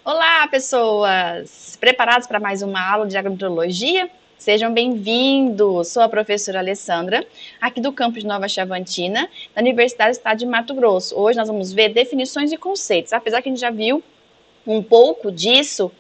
Olá, pessoas! Preparados para mais uma aula de agrometeorologia? Sejam bem-vindos! Sou a professora Alessandra, aqui do campus de Nova Chavantina, da Universidade do Estado de Mato Grosso. Hoje nós vamos ver definições e conceitos, apesar que a gente já viu um pouco disso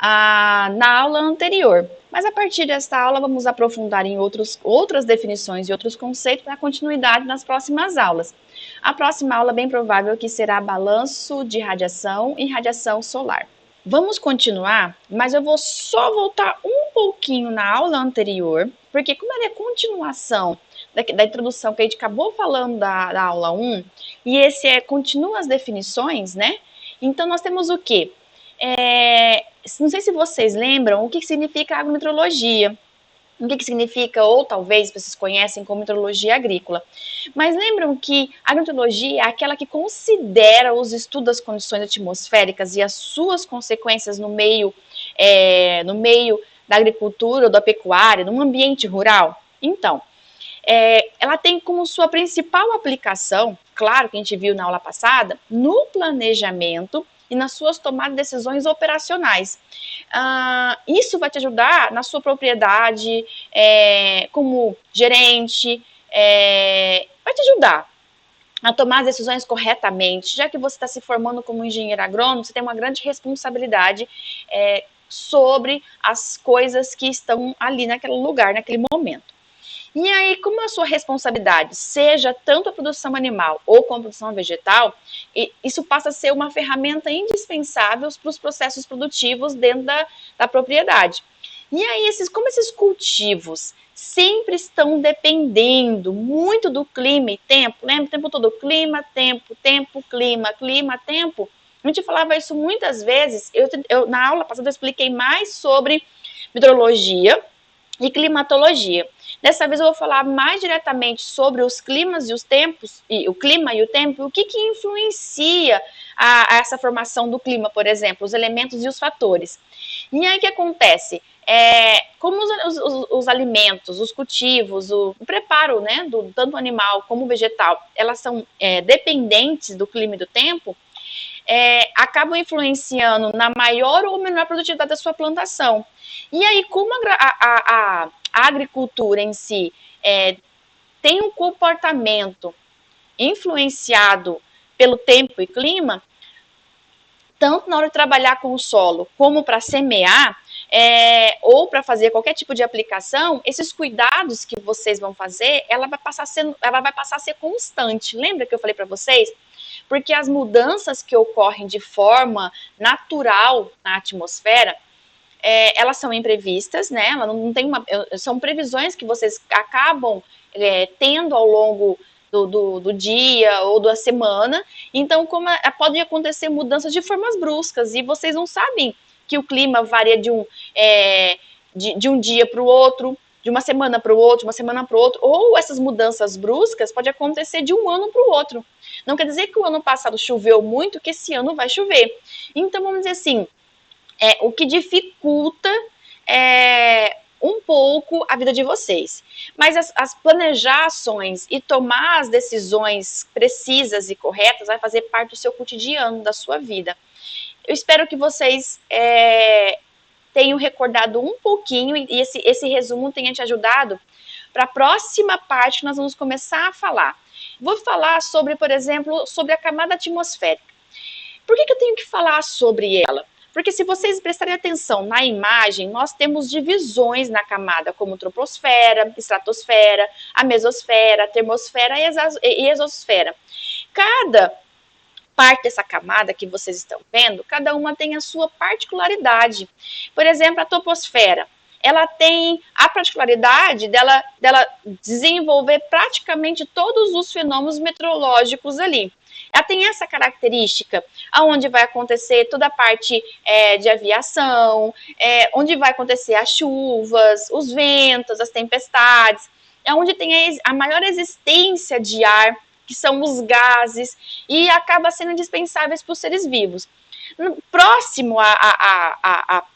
na aula anterior. Mas a partir desta aula vamos aprofundar em outras definições e outros conceitos para continuidade nas próximas aulas. A próxima aula bem provável que será balanço de radiação e radiação solar. Vamos continuar, mas eu vou só voltar um pouquinho na aula anterior, porque como ela é continuação da introdução que a gente acabou falando da aula 1, e esse continua as definições, né? Então nós temos o quê? Não sei se vocês lembram o que significa agrometeorologia, o que significa, ou talvez vocês conhecem como meteorologia agrícola. Mas lembram que a agrometeorologia é aquela que considera os estudos das condições atmosféricas e as suas consequências no meio da agricultura ou da pecuária, no ambiente rural? Então, ela tem como sua principal aplicação, claro que a gente viu na aula passada, no planejamento e nas suas tomadas de decisões operacionais. Isso vai te ajudar na sua propriedade, como gerente, vai te ajudar a tomar as decisões corretamente. Já que você está se formando como engenheiro agrônomo, você tem uma grande responsabilidade sobre as coisas que estão ali naquele lugar, naquele momento. E aí, como a sua responsabilidade seja tanto a produção animal ou como a produção vegetal, isso passa a ser uma ferramenta indispensável para os processos produtivos dentro da propriedade. E aí, como esses cultivos sempre estão dependendo muito do clima e tempo, lembra o tempo todo clima, tempo, tempo, clima, clima, tempo? A gente falava isso muitas vezes. Na aula passada eu expliquei mais sobre meteorologia e climatologia. Dessa vez eu vou falar mais diretamente sobre os climas e os tempos, e o clima e o tempo, o que influencia a essa formação do clima, por exemplo, os elementos e os fatores. E aí o que acontece? Como os alimentos, os cultivos, o preparo, né, tanto animal como vegetal, elas são dependentes do clima e do tempo, acabam influenciando na maior ou menor produtividade da sua plantação. E aí, como a agricultura em si tem um comportamento influenciado pelo tempo e clima, tanto na hora de trabalhar com o solo como para semear, ou para fazer qualquer tipo de aplicação, esses cuidados que vocês vão fazer, ela vai passar a ser constante. Lembra que eu falei para vocês? Porque as mudanças que ocorrem de forma natural na atmosfera, elas são imprevistas, né? Ela não tem são previsões que vocês acabam tendo ao longo do dia ou da semana. Então, podem acontecer mudanças de formas bruscas e vocês não sabem que o clima varia de um dia para o outro, de uma semana para o outro, de uma semana para o outro, ou essas mudanças bruscas podem acontecer de um ano para o outro. Não quer dizer que o ano passado choveu muito, que esse ano vai chover. Então, vamos dizer assim, o que dificulta um pouco a vida de vocês. Mas as planejações e tomar as decisões precisas e corretas vai fazer parte do seu cotidiano, da sua vida. Eu espero que vocês tenham recordado um pouquinho e esse resumo tenha te ajudado para a próxima parte que nós vamos começar a falar. Vou falar sobre, por exemplo, sobre a camada atmosférica. Por que eu tenho que falar sobre ela? Porque se vocês prestarem atenção na imagem, nós temos divisões na camada, como troposfera, estratosfera, a mesosfera, a termosfera e exosfera. Cada parte dessa camada que vocês estão vendo, cada uma tem a sua particularidade. Por exemplo, a troposfera, ela tem a particularidade dela desenvolver praticamente todos os fenômenos meteorológicos ali. Ela tem essa característica, onde vai acontecer toda a parte de aviação, onde vai acontecer as chuvas, os ventos, as tempestades, onde tem a maior existência de ar, que são os gases, e acaba sendo indispensáveis para os seres vivos. Próximo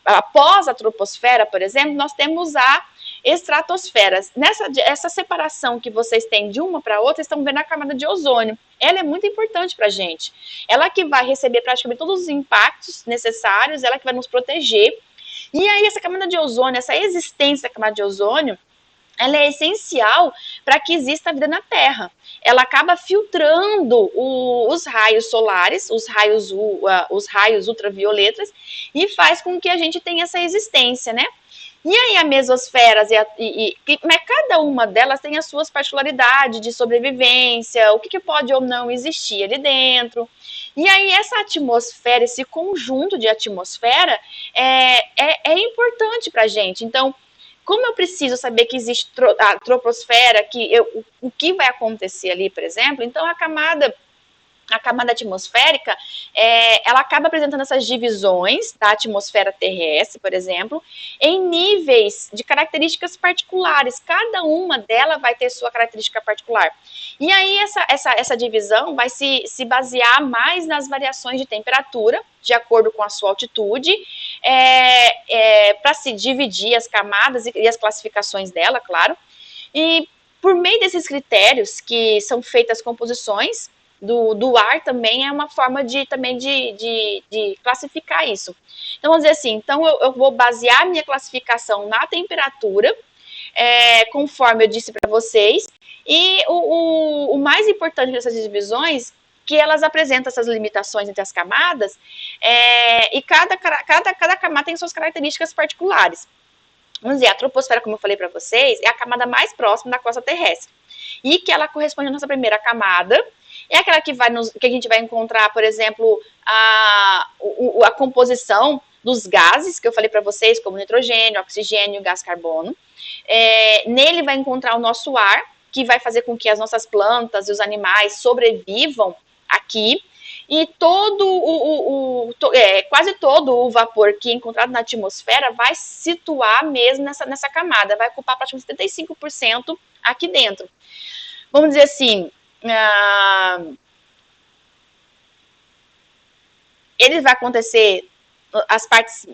após a troposfera, por exemplo, nós temos a estratosfera. Essa separação que vocês têm de uma para outra, estão vendo a camada de ozônio. ela é muito importante para a gente. Ela que vai receber praticamente todos os impactos necessários, ela que vai nos proteger. E aí essa camada de ozônio, essa existência da camada de ozônio, ela é essencial para que exista a vida na Terra. Ela acaba filtrando os raios solares, os raios ultravioletas, e faz com que a gente tenha essa existência, né? E aí a mesosfera, mas cada uma delas tem as suas particularidades de sobrevivência, o que pode ou não existir ali dentro. E aí essa atmosfera, esse conjunto de atmosfera é importante para a gente. Então, como eu preciso saber que existe a troposfera, o que vai acontecer ali, por exemplo, então a camada atmosférica, ela acaba apresentando essas divisões da atmosfera terrestre, por exemplo, em níveis de características particulares. Cada uma delas vai ter sua característica particular. E aí essa divisão vai se basear mais nas variações de temperatura, de acordo com a sua altitude, para se dividir as camadas e as classificações dela, claro. E por meio desses critérios, que são feitas as composições do ar, também é uma forma de classificar isso. Então, vamos dizer assim, então eu vou basear minha classificação na temperatura, conforme eu disse para vocês, e o mais importante dessas divisões, que elas apresentam essas limitações entre as camadas, e cada camada tem suas características particulares. Vamos dizer, a troposfera, como eu falei para vocês, é a camada mais próxima da crosta terrestre, e que ela corresponde à nossa primeira camada. É aquela que a gente vai encontrar, por exemplo, a composição dos gases, que eu falei para vocês, como nitrogênio, oxigênio, gás carbono. Nele vai encontrar o nosso ar, que vai fazer com que as nossas plantas e os animais sobrevivam aqui. E quase todo o vapor que é encontrado na atmosfera vai situar mesmo nessa camada, vai ocupar praticamente 75% aqui dentro. Vamos dizer assim, ele vai acontecer as partes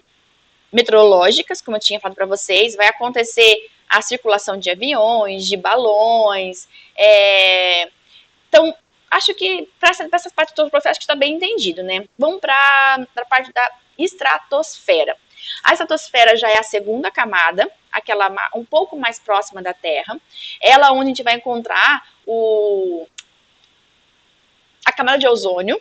meteorológicas, como eu tinha falado para vocês, vai acontecer a circulação de aviões, de balões. Então, acho que para essas partes todas, acho que está bem entendido, né? Vamos para a parte da estratosfera. A estratosfera já é a segunda camada, aquela um pouco mais próxima da Terra. Ela onde a gente vai encontrar a camada de ozônio,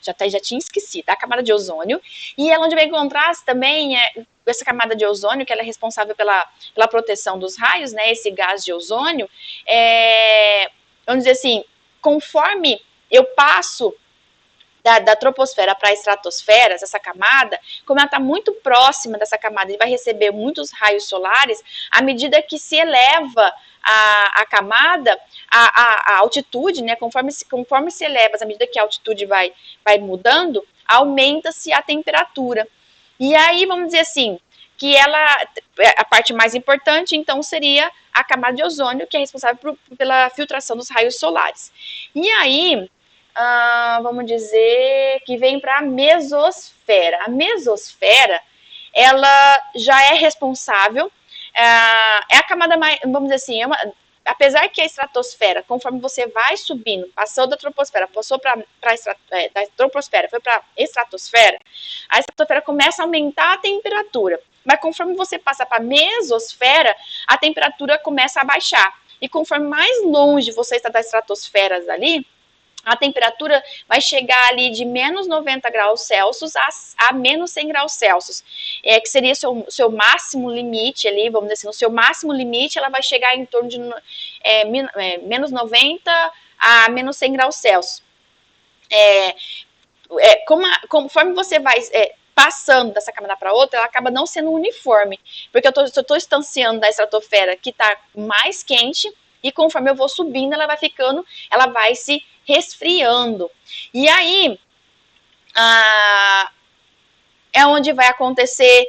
já tinha esquecido, a camada de ozônio, e ela onde vai encontrar também essa camada de ozônio, que ela é responsável pela proteção dos raios, né, esse gás de ozônio, vamos dizer assim, conforme eu passo da troposfera para a estratosfera, essa camada, como ela está muito próxima dessa camada e vai receber muitos raios solares, à medida que se eleva a camada, a altitude, né, conforme se eleva, à medida que a altitude vai mudando, aumenta-se a temperatura. E aí, vamos dizer assim, que a parte mais importante, então, seria a camada de ozônio, que é responsável pela filtração dos raios solares. E aí, vamos dizer que vem para a mesosfera. A mesosfera, ela já é responsável, é a camada mais, vamos dizer assim, apesar que a estratosfera, conforme você vai subindo, passou da troposfera, passou da troposfera, foi para a estratosfera começa a aumentar a temperatura. Mas conforme você passa para a mesosfera, a temperatura começa a baixar. E conforme mais longe você está das estratosferas ali, a temperatura vai chegar ali de menos 90 graus Celsius a menos 100 graus Celsius, que seria o seu máximo limite ali, vamos dizer assim, o seu máximo limite, ela vai chegar em torno de menos 90 a menos 100 graus Celsius. Conforme você vai passando dessa camada para outra, ela acaba não sendo uniforme, porque se eu estou distanciando da estratosfera que está mais quente, e conforme eu vou subindo, ela vai se resfriando. E aí, é onde vai acontecer,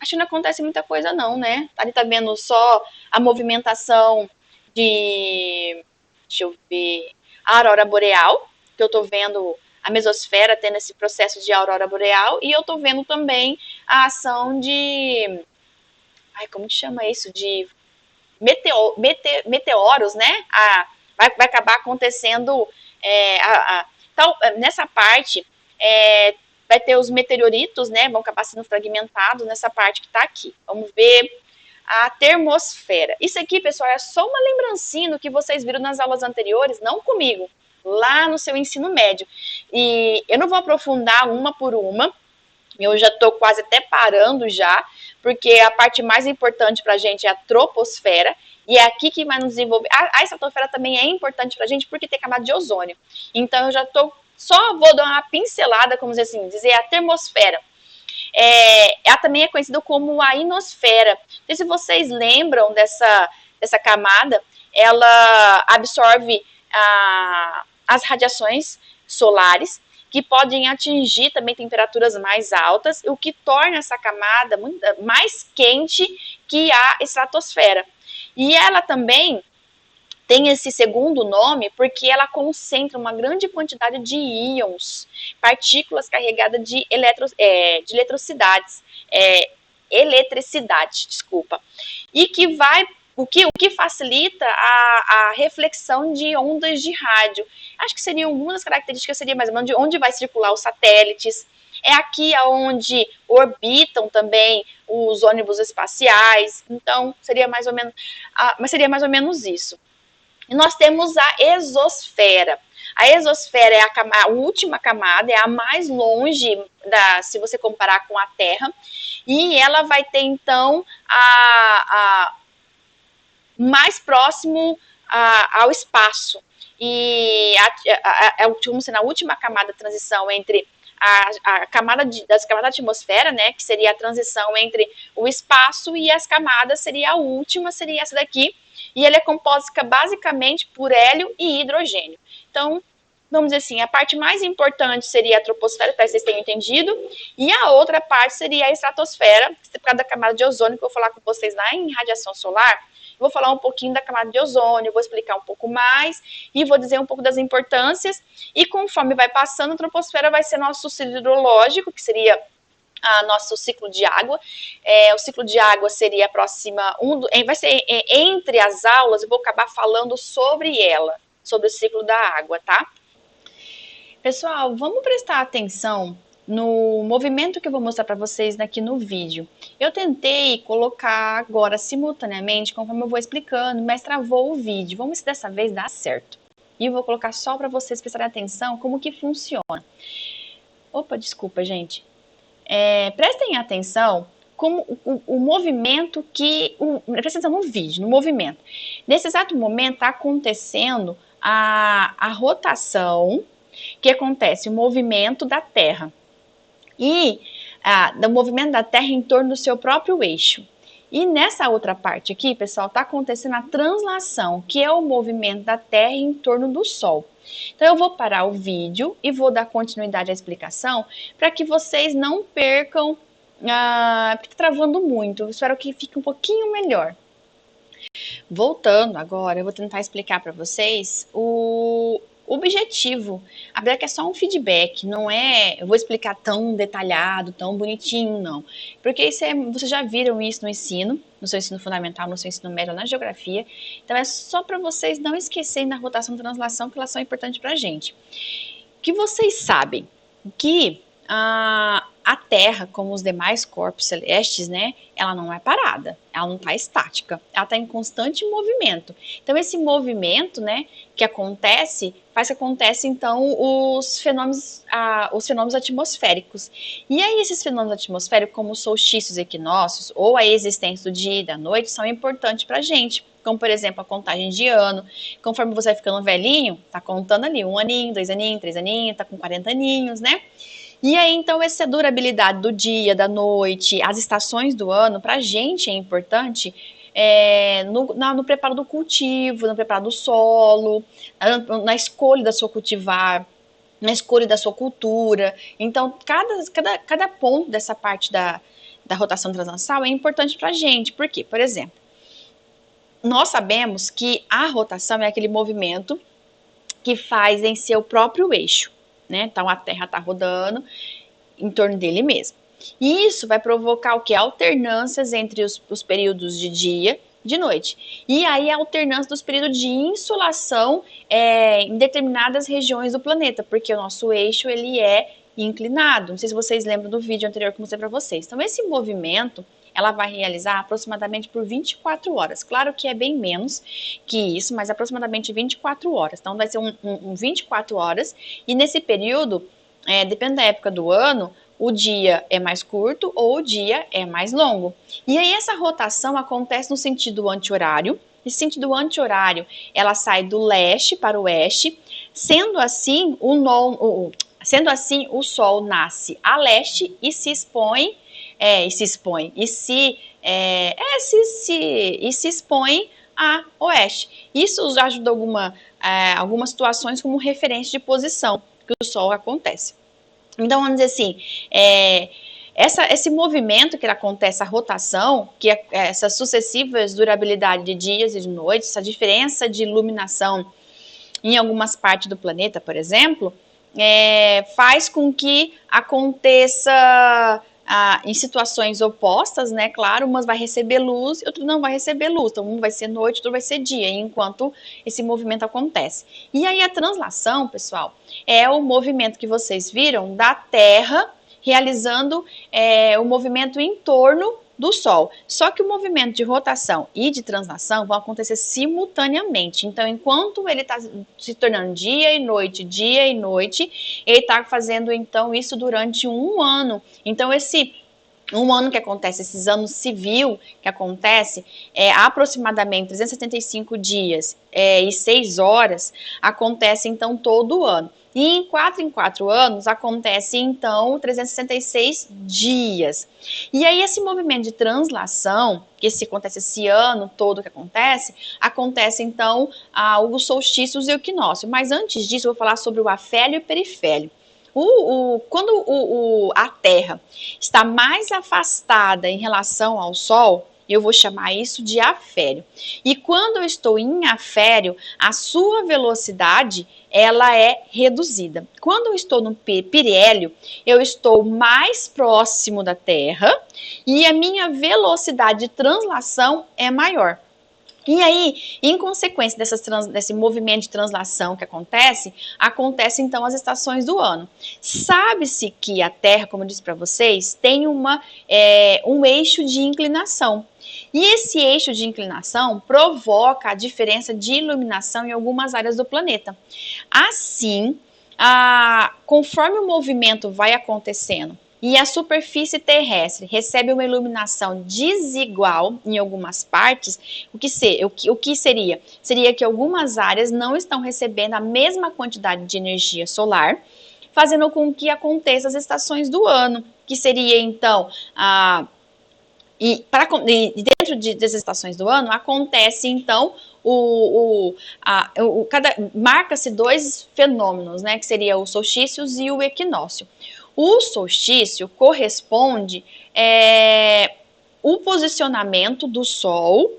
acho que não acontece muita coisa não, né? Ali tá vendo só a movimentação deixa eu ver, a aurora boreal, que eu tô vendo a mesosfera tendo esse processo de aurora boreal, e eu tô vendo também a ação como que chama isso? De meteoros, né? vai acabar acontecendo. Então, nessa parte, vai ter os meteoritos, né? Vão acabar sendo fragmentados nessa parte que está aqui. Vamos ver a termosfera. Isso aqui, pessoal, é só uma lembrancinha do que vocês viram nas aulas anteriores, não comigo, lá no seu ensino médio. E eu não vou aprofundar uma por uma, eu já estou quase até parando já, porque a parte mais importante para a gente é a troposfera, e é aqui que vai nos desenvolver. A estratosfera também é importante para a gente porque tem camada de ozônio. Então eu já estou, só vou dar uma pincelada, como dizer a termosfera. Ela também é conhecida como a ionosfera. Não sei se vocês lembram dessa camada, ela absorve as radiações solares, que podem atingir também temperaturas mais altas, o que torna essa camada mais quente que a estratosfera. E ela também tem esse segundo nome porque ela concentra uma grande quantidade de íons, partículas carregadas de eletricidade, desculpa, e que vai o que facilita a reflexão de ondas de rádio. Acho que seriam algumas características, seria mais ou menos de onde vai circular os satélites. É aqui onde orbitam também os ônibus espaciais. Então, seria mais ou menos isso. E nós temos a exosfera. A exosfera é a última camada, é a mais longe, se você comparar com a Terra, e ela vai ter, então, mais próximo ao espaço. E na última camada de transição entre das camadas da atmosfera, né, que seria a transição entre o espaço e as camadas, seria a última, seria essa daqui, e ele é composta basicamente por hélio e hidrogênio. Então, vamos dizer assim, a parte mais importante seria a troposfera, para vocês terem entendido, e a outra parte seria a estratosfera, por causa da camada de ozônio, que eu vou falar com vocês lá em radiação solar. Vou falar um pouquinho da camada de ozônio, vou explicar um pouco mais e vou dizer um pouco das importâncias. E conforme vai passando, a troposfera vai ser nosso ciclo hidrológico, que seria nosso ciclo de água. O ciclo de água seria vai ser entre as aulas, eu vou acabar falando sobre ela, sobre o ciclo da água, tá? Pessoal, vamos prestar atenção no movimento que eu vou mostrar para vocês aqui no vídeo. Eu tentei colocar agora simultaneamente, conforme eu vou explicando, mas travou o vídeo. Vamos ver se dessa vez dá certo. E eu vou colocar só para vocês prestarem atenção como que funciona. Opa, desculpa, gente. Prestem atenção como o movimento prestem atenção no vídeo, no movimento. Nesse exato momento está acontecendo a rotação, que acontece o movimento da Terra. E do movimento da Terra em torno do seu próprio eixo. E nessa outra parte aqui, pessoal, está acontecendo a translação, que é o movimento da Terra em torno do Sol. Então, eu vou parar o vídeo e vou dar continuidade à explicação para que vocês não percam, porque está travando muito. Eu espero que fique um pouquinho melhor. Voltando agora, eu vou tentar explicar para vocês o objetivo. A Black é só um feedback, não é, eu vou explicar tão detalhado, tão bonitinho, não. Porque vocês já viram isso no seu ensino fundamental, no seu ensino médio, na geografia. Então é só para vocês não esquecerem da rotação e translação, que elas são importantes para a gente. Que vocês sabem que a Terra, como os demais corpos celestes, né, ela não é parada, ela não está estática, ela está em constante movimento. Então, esse movimento, né, que acontece, faz que aconteça, então, os fenômenos atmosféricos. E aí, esses fenômenos atmosféricos, como os solstícios e equinócios, ou a existência do dia e da noite, são importantes para a gente. Como, por exemplo, a contagem de ano. Conforme você vai ficando velhinho, tá contando ali 1 aninho, 2 aninhos, 3 aninhos, tá com 40 aninhos, né? E aí, então, essa durabilidade do dia, da noite, as estações do ano, para a gente é importante no preparo do cultivo, no preparo do solo, na escolha da sua cultivar, na escolha da sua cultura. Então, cada ponto dessa parte da rotação translacional é importante para a gente. Por quê? Por exemplo, nós sabemos que a rotação é aquele movimento que faz em seu próprio eixo. Né? Então, a Terra está rodando em torno dele mesmo. E isso vai provocar o que? Alternâncias entre os períodos de dia de noite. E aí a alternância dos períodos de insolação em determinadas regiões do planeta, porque o nosso eixo ele é inclinado. Não sei se vocês lembram do vídeo anterior que eu mostrei para vocês. Então esse movimento ela vai realizar aproximadamente por 24 horas. Claro que é bem menos que isso, mas aproximadamente 24 horas. Então vai ser um 24 horas e nesse período, depende da época do ano, o dia é mais curto ou o dia é mais longo. E aí essa rotação acontece no sentido anti-horário. Esse sentido anti-horário, ela sai do leste para o oeste, sendo assim o Sol nasce a leste e se expõe a oeste. Isso já ajuda algumas situações como referência de posição que o Sol acontece. Então, vamos dizer assim, esse movimento que acontece, a rotação, que é essas sucessivas durabilidade de dias e de noites, essa diferença de iluminação em algumas partes do planeta, por exemplo, faz com que aconteça em situações opostas, né? Claro, umas vai receber luz e outro não vai receber luz. Então, um vai ser noite, outro vai ser dia, enquanto esse movimento acontece. E aí a translação, pessoal, é o movimento que vocês viram da Terra realizando o movimento em torno do Sol. Só que o movimento de rotação e de translação vão acontecer simultaneamente. Então, enquanto ele está se tornando dia e noite, ele está fazendo, então, isso durante um ano. Então, um ano que acontece, esses anos civil que acontece, aproximadamente 375 dias e 6 horas, acontece, então, todo ano. E em 4 anos, acontece, então, 366 dias. E aí, esse movimento de translação, que acontece esse ano todo que acontece, então, os solstícios e o equinócio. Mas antes disso, eu vou falar sobre o afélio e o perifélio. Quando a Terra está mais afastada em relação ao Sol, eu vou chamar isso de afélio. E quando eu estou em afélio, a sua velocidade ela é reduzida. Quando eu estou no periélio, eu estou mais próximo da Terra e a minha velocidade de translação é maior. E aí, em consequência desse movimento de translação que acontece então as estações do ano. Sabe-se que a Terra, como eu disse para vocês, tem um eixo de inclinação. E esse eixo de inclinação provoca a diferença de iluminação em algumas áreas do planeta. Assim, conforme o movimento vai acontecendo e a superfície terrestre recebe uma iluminação desigual em algumas partes, o que seria? Seria que algumas áreas não estão recebendo a mesma quantidade de energia solar, fazendo com que aconteça as estações do ano, que seria então dentro dessas estações do ano acontece então marca-se 2 fenômenos, né, que seria os solstícios e o equinócio. O solstício corresponde o posicionamento do Sol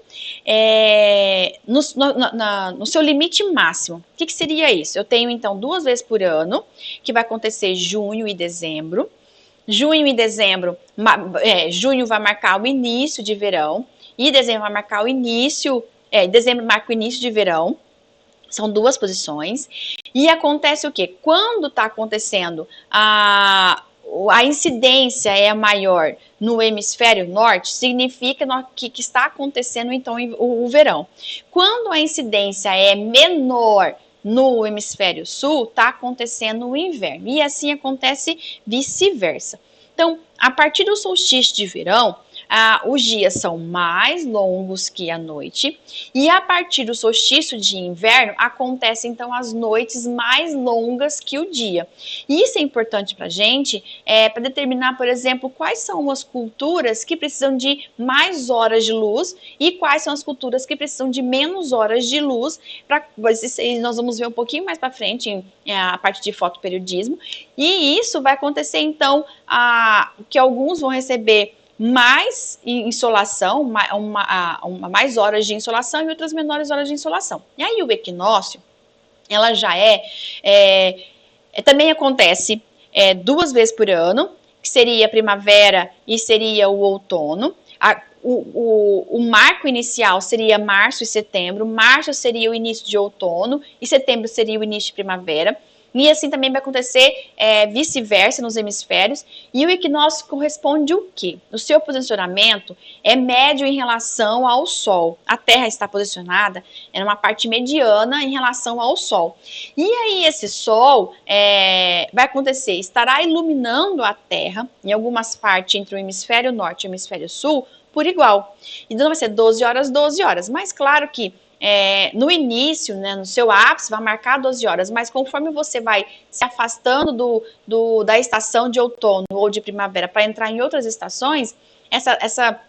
no seu limite máximo. O que seria isso? Eu tenho então 2 vezes por ano, que vai acontecer junho e dezembro. Junho e dezembro, junho vai marcar o início de verão e dezembro vai marcar o início, dezembro marca o início de verão. São 2 posições. E acontece o quê? Quando está acontecendo a incidência é maior no hemisfério norte, significa que está acontecendo então o verão. Quando a incidência é menor no hemisfério sul, está acontecendo o inverno. E assim acontece vice-versa. Então, a partir do solstício de verão, os dias são mais longos que a noite, e a partir do solstício de inverno, acontecem então as noites mais longas que o dia. E isso é importante para a gente, para determinar, por exemplo, quais são as culturas que precisam de mais horas de luz e quais são as culturas que precisam de menos horas de luz. Nós vamos ver um pouquinho mais para frente a parte de fotoperiodismo, e isso vai acontecer então que alguns vão receber mais insolação, mais horas de insolação e outras menores horas de insolação. E aí o equinócio, ela já também acontece 2 vezes por ano, que seria a primavera e seria o outono. o marco inicial seria março e setembro, março seria o início de outono e setembro seria o início de primavera. E assim também vai acontecer vice-versa nos hemisférios. E o equinócio corresponde o quê? O seu posicionamento é médio em relação ao Sol. A Terra está posicionada numa parte mediana em relação ao Sol. E aí esse Sol vai acontecer, estará iluminando a Terra em algumas partes entre o hemisfério norte e o hemisfério sul por igual. Então vai ser 12 horas, 12 horas. Mas claro que no início, né, no seu ápice, vai marcar 12 horas, mas conforme você vai se afastando da estação de outono ou de primavera para entrar em outras estações, essa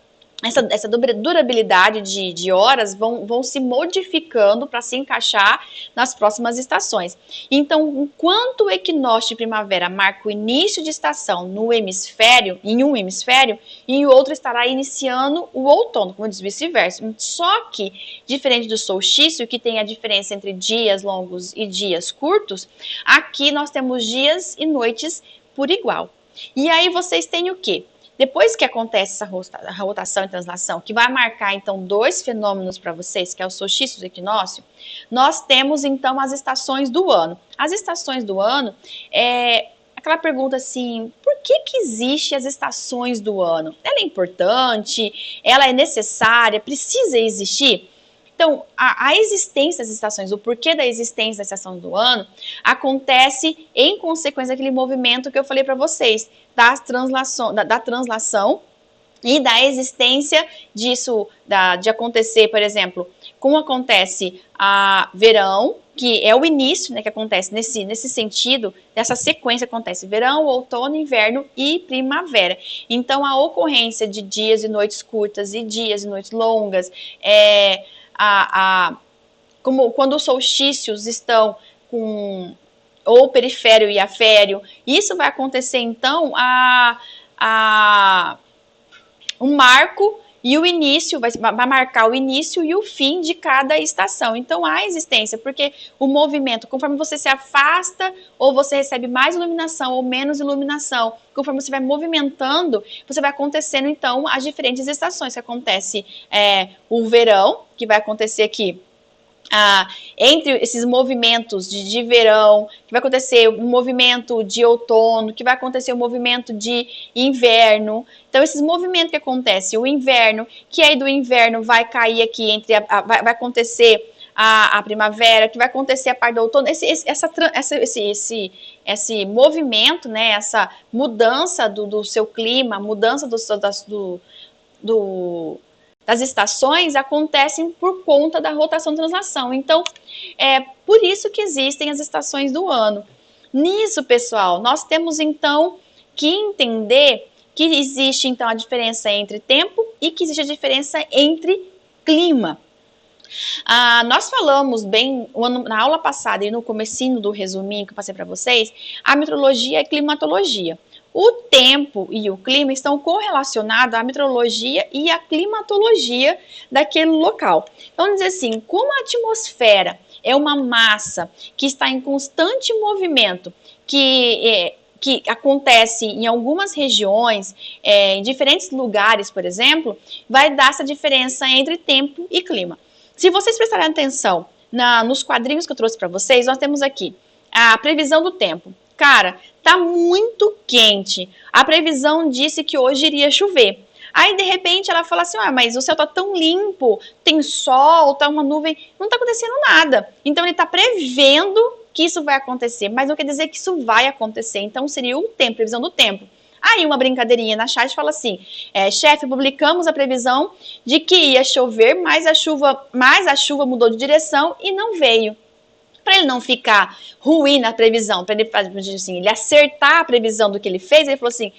durabilidade de horas vão se modificando para se encaixar nas próximas estações. Então, enquanto o equinócio de primavera marca o início de estação no hemisfério, em um hemisfério, e o outro estará iniciando o outono, como diz vice-versa. Só que, diferente do solstício, que tem a diferença entre dias longos e dias curtos, aqui nós temos dias e noites por igual. E aí vocês têm o quê? Depois que acontece essa rotação e translação, que vai marcar, então, dois fenômenos para vocês, que é o solstício e o equinócio, nós temos, então, as estações do ano. As estações do ano aquela pergunta assim, por que existe as estações do ano? Ela é importante? Ela é necessária? Precisa existir? Então, a existência das estações, o porquê da existência da estação do ano, acontece em consequência daquele movimento que eu falei para vocês, da translação e da existência disso, de acontecer, por exemplo, como acontece verão, que é o início, né, que acontece nesse sentido, dessa sequência acontece verão, outono, inverno e primavera. Então, a ocorrência de dias e noites curtas e dias e noites longas, como quando os solstícios estão com ou perifério e afério, isso vai acontecer então um marco e o início, vai marcar o início e o fim de cada estação. Então, há existência, porque o movimento, conforme você se afasta, ou você recebe mais iluminação ou menos iluminação, conforme você vai movimentando, você vai acontecendo, então, as diferentes estações. Que acontece o verão, que vai acontecer aqui, entre esses movimentos de verão, que vai acontecer um movimento de outono, que vai acontecer um movimento de inverno. Então, esses movimentos que acontecem, o inverno, que aí do inverno vai cair aqui, vai acontecer a primavera, que vai acontecer a parte do outono, esse movimento, né, essa mudança do seu clima, mudança das estações acontecem por conta da rotação e translação. Então, é por isso que existem as estações do ano. Nisso, pessoal, nós temos, então, que entender que existe, então, a diferença entre tempo e que existe a diferença entre clima. Nós falamos bem na aula passada e no comecinho do resuminho que eu passei para vocês, a meteorologia e a climatologia. O tempo e o clima estão correlacionados à meteorologia e à climatologia daquele local. Então, vamos dizer assim, como a atmosfera é uma massa que está em constante movimento, que acontece em algumas regiões, em diferentes lugares, por exemplo, vai dar essa diferença entre tempo e clima. Se vocês prestarem atenção nos quadrinhos que eu trouxe para vocês, nós temos aqui a previsão do tempo. Cara, tá muito quente. A previsão disse que hoje iria chover. Aí, de repente, ela fala assim, mas o céu tá tão limpo, tem sol, tá uma nuvem, não tá acontecendo nada. Então, ele tá prevendo que isso vai acontecer, mas não quer dizer que isso vai acontecer. Então, seria o tempo, previsão do tempo. Aí, uma brincadeirinha na chat fala assim, chefe, publicamos a previsão de que ia chover, mas a chuva mudou de direção e não veio. Para ele não ficar ruim na previsão, para ele fazer assim, ele acertar a previsão do que ele fez, ele falou assim,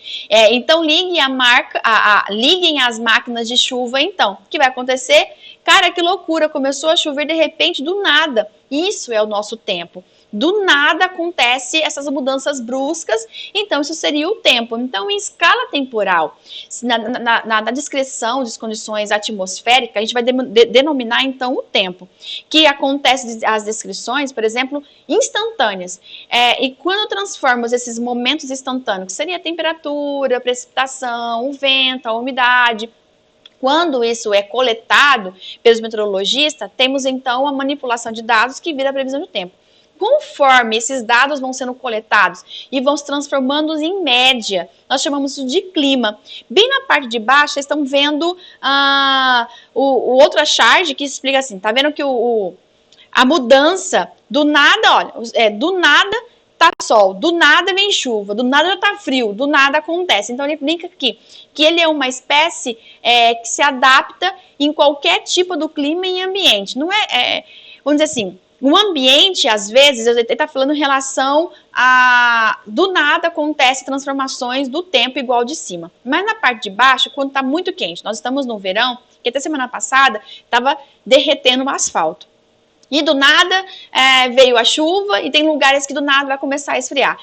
então liguem as máquinas de chuva então. O que vai acontecer? Cara, que loucura, começou a chover de repente do nada. Isso é o nosso tempo. Do nada acontece essas mudanças bruscas, então isso seria o tempo. Então, em escala temporal, na descrição das condições atmosféricas, a gente vai denominar então o tempo, que acontece as descrições, por exemplo, instantâneas. E quando transformamos esses momentos instantâneos, que seria a temperatura, a precipitação, o vento, a umidade, Quando isso é coletado pelos meteorologistas, temos então a manipulação de dados que vira a previsão do tempo. Conforme esses dados vão sendo coletados e vão se transformando em média, nós chamamos isso de clima. Bem na parte de baixo, vocês estão vendo o outra charge que explica assim, tá vendo que a mudança do nada, olha, do nada tá sol, do nada vem chuva, do nada já tá frio, do nada acontece. Então ele brinca aqui que ele é uma espécie que se adapta em qualquer tipo do clima e ambiente. Não vamos dizer assim, o ambiente, às vezes, ele está falando em relação a... Do nada acontece transformações do tempo igual de cima. Mas na parte de baixo, quando está muito quente, nós estamos no verão, que até semana passada estava derretendo o asfalto. E do nada veio a chuva e tem lugares que do nada vai começar a esfriar.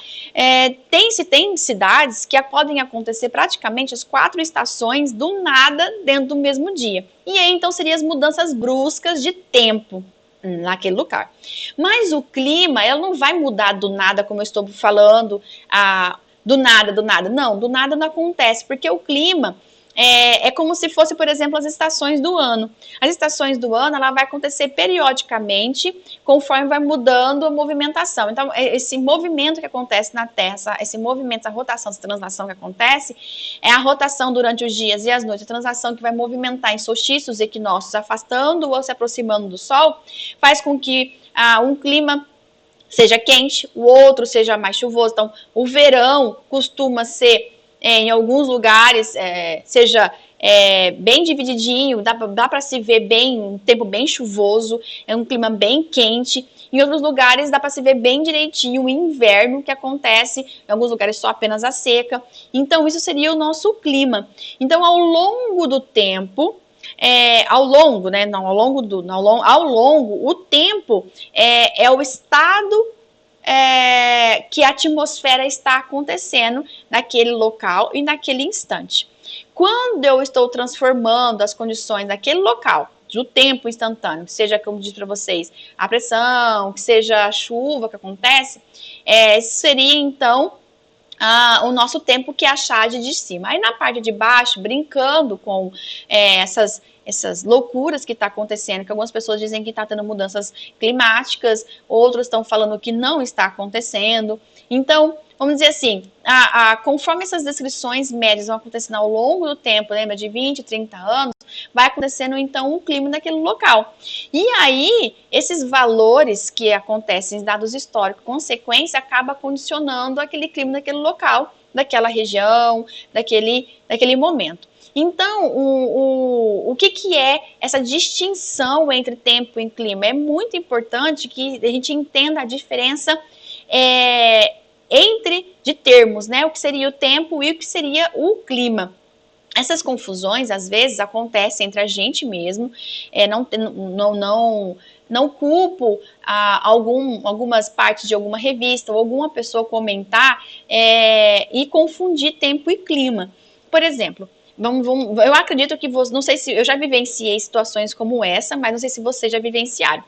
Tem cidades que podem acontecer praticamente as 4 estações do nada dentro do mesmo dia. E aí então seriam as mudanças bruscas de tempo naquele lugar. Mas o clima, ela não vai mudar do nada, como eu estou falando, do nada. Não, do nada não acontece, porque o clima é como se fosse, por exemplo, as estações do ano. As estações do ano, ela vai acontecer periodicamente, conforme vai mudando a movimentação. Então, esse movimento que acontece na Terra, esse movimento, essa rotação, essa translação que acontece, é a rotação durante os dias e as noites, a translação que vai movimentar em solstícios, equinócios, afastando ou se aproximando do Sol, faz com que um clima seja quente, o outro seja mais chuvoso. Então, o verão costuma ser em alguns lugares, seja bem divididinho, dá para se ver bem, um tempo bem chuvoso, é um clima bem quente. Em outros lugares dá para se ver bem direitinho o inverno, que acontece em alguns lugares só apenas a seca. Então isso seria o nosso clima. Então ao longo do tempo, ao longo, o tempo é o estado que a atmosfera está acontecendo naquele local e naquele instante. Quando eu estou transformando as condições daquele local, do tempo instantâneo, que seja, como eu disse para vocês, a pressão, que seja a chuva que acontece, seria então o nosso tempo, que é a charge de cima. Aí na parte de baixo, brincando com essas loucuras que está acontecendo, que algumas pessoas dizem que está tendo mudanças climáticas, outros estão falando que não está acontecendo. Então, vamos dizer assim, conforme essas descrições médias vão acontecendo ao longo do tempo, lembra, de 20, 30 anos, vai acontecendo então o clima daquele local. E aí, esses valores que acontecem em dados históricos, consequência, acaba condicionando aquele clima daquele local, daquela região, daquele momento. Então, o que é essa distinção entre tempo e clima? É muito importante que a gente entenda a diferença de termos, né? O que seria o tempo e o que seria o clima. Essas confusões, às vezes, acontecem entre a gente mesmo, não culpo algumas partes de alguma revista ou alguma pessoa comentar e confundir tempo e clima. Por exemplo, eu acredito que você, não sei se eu já vivenciei situações como essa, mas não sei se você já vivenciaram.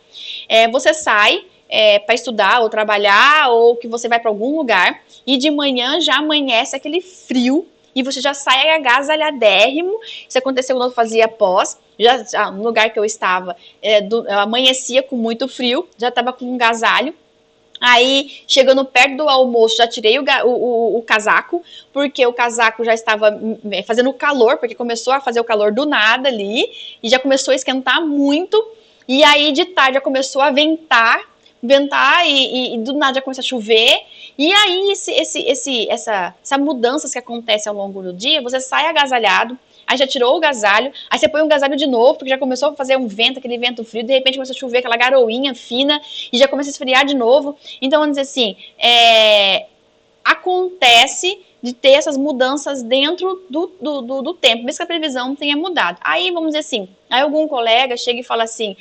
Você sai para estudar ou trabalhar, ou que você vai para algum lugar e de manhã já amanhece aquele frio e você já sai agasalhadérrimo. Isso aconteceu quando eu fazia pós, no lugar que eu estava, eu amanhecia com muito frio, já estava com um agasalho. Aí, chegando perto do almoço, já tirei o casaco, porque o casaco já estava fazendo calor, porque começou a fazer o calor do nada ali, e já começou a esquentar muito, e aí de tarde já começou a ventar e do nada já começou a chover, e aí essa mudança que acontece ao longo do dia, você sai agasalhado, aí já tirou o agasalho, aí você põe o agasalho de novo, porque já começou a fazer um vento, aquele vento frio, de repente começa a chover aquela garoinha fina, e já começa a esfriar de novo. Então, vamos dizer assim, acontece de ter essas mudanças dentro do tempo, mesmo que a previsão tenha mudado. Aí, vamos dizer assim, aí algum colega chega e fala assim,